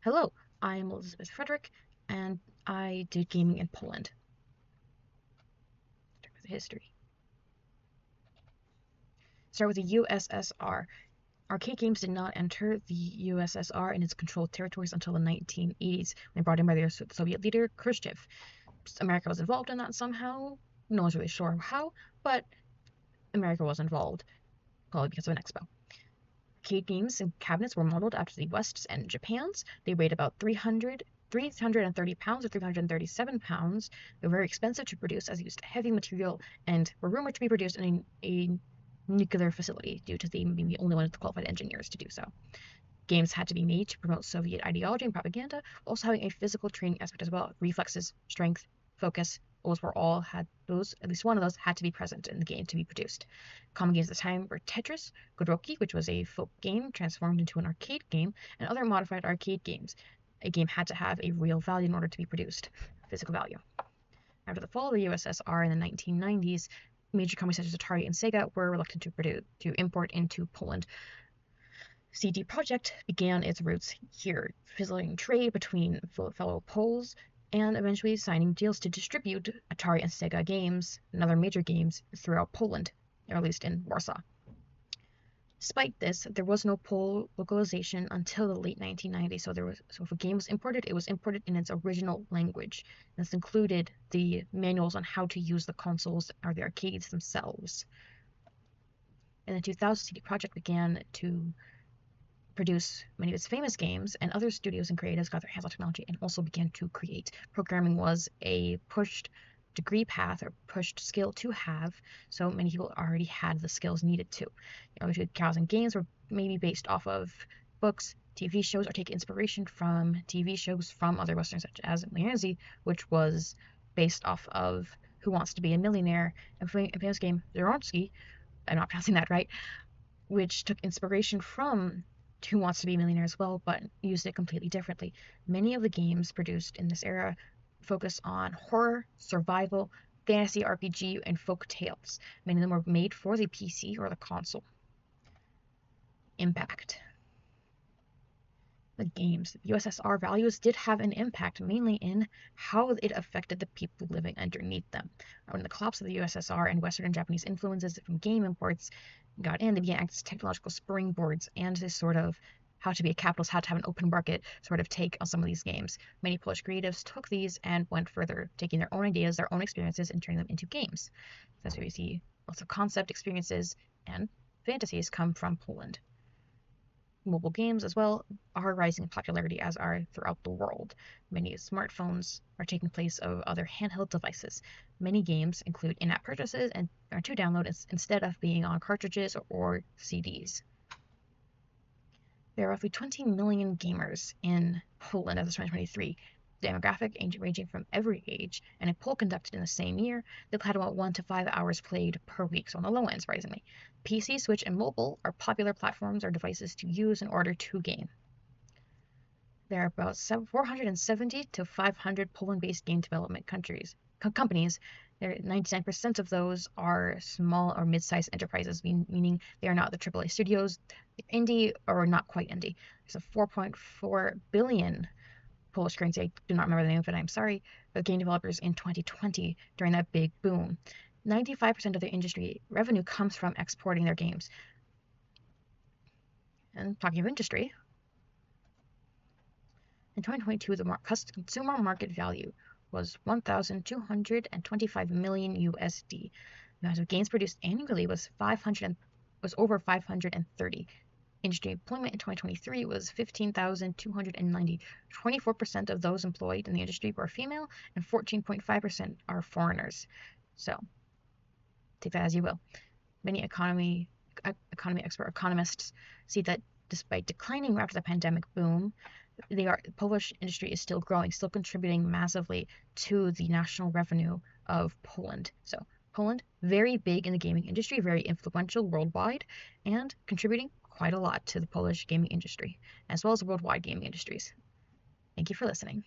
Hello, I'm Elizabeth Frederick, and I did gaming in Poland. Start with the history. Start with the USSR. Arcade games did not enter the USSR and its controlled territories until the 1980s, when brought in by the Soviet leader Khrushchev. America was involved in that somehow. No one's really sure how, but America was involved, probably because of an expo. Arcade games and cabinets were modeled after the West's and Japan's. They weighed about 330 pounds or 337 pounds. They were very expensive to produce as they used heavy material and were rumored to be produced in a nuclear facility due to them being the only one with the qualified engineers to do so. Games had to be made to promote Soviet ideology and propaganda, also having a physical training aspect as well. Reflexes, strength, focus, at least one of those had to be present in the game to be produced. Common games at the time were Tetris, Goroki, which was a folk game transformed into an arcade game, and other modified arcade games. A game had to have a real value in order to be produced, physical value. After the fall of the USSR in the 1990s, major companies such as Atari and Sega were reluctant to import into Poland. CD Projekt began its roots here, facilitating trade between fellow Poles and eventually signing deals to distribute Atari and Sega games and other major games throughout Poland, or at least in Warsaw. Despite this, there was no Pole localization until the late 1990s, so if a game was imported, it was imported in its original language. This included the manuals on how to use the consoles or the arcades themselves. In the 2000s, CD Projekt began to produce many of its famous games, and other studios and creatives got their hands on technology and also began to create. Programming was a pushed degree path or pushed skill to have, so many people already had the skills needed to. Early 2000 games were maybe based off of books, TV shows, or take inspiration from TV shows from other westerns such as Leanzi, which was based off of Who Wants to Be a Millionaire, and famous game Zoronsky, I'm not pronouncing that right, which took inspiration from Who Wants to Be a Millionaire as well, but used it completely differently. Many of the games produced in this era focus on horror, survival, fantasy RPG, and folk tales. Many of them were made for the PC or the console. Impact. The games. USSR values did have an impact, mainly in how it affected the people living underneath them. When the collapse of the USSR and Western and Japanese influences from game imports got in, they began acting as technological springboards and this sort of how to be a capitalist, how to have an open market sort of take on some of these games. Many Polish creatives took these and went further, taking their own ideas, their own experiences, and turning them into games. That's where we see lots of concept experiences and fantasies come from Poland. Mobile games as well are rising in popularity, as are throughout the world. Many smartphones are taking place of other handheld devices. Many games include in-app purchases and are to download instead of being on cartridges or CDs. There are roughly 20 million gamers in Poland as of 2023. Demographic ranging from every age, and a poll conducted in the same year, they've had about 1 to 5 hours played per week, so on the low end, surprisingly. PC, Switch, and mobile are popular platforms or devices to use in order to game. There are about 470 to 500 Poland-based game development companies. 99% of those are small or mid-sized enterprises, meaning they are not the AAA studios, they're indie or not quite indie. There's a 4.4 billion Polish currency, I do not remember the name of it, I'm sorry, but game developers in 2020 during that big boom. 95% of their industry revenue comes from exporting their games. And talking of industry, in 2022, the consumer market value was 1,225 million USD. The amount of games produced annually was over 530. Industry employment in 2023 was 15,290. 24% of those employed in the industry were female, and 14.5% are foreigners. So, take that as you will. Many economists see that despite declining after the pandemic boom, the Polish industry is still growing, still contributing massively to the national revenue of Poland. So, Poland, very big in the gaming industry, very influential worldwide, and contributing quite a lot to the Polish gaming industry, as well as the worldwide gaming industries. Thank you for listening.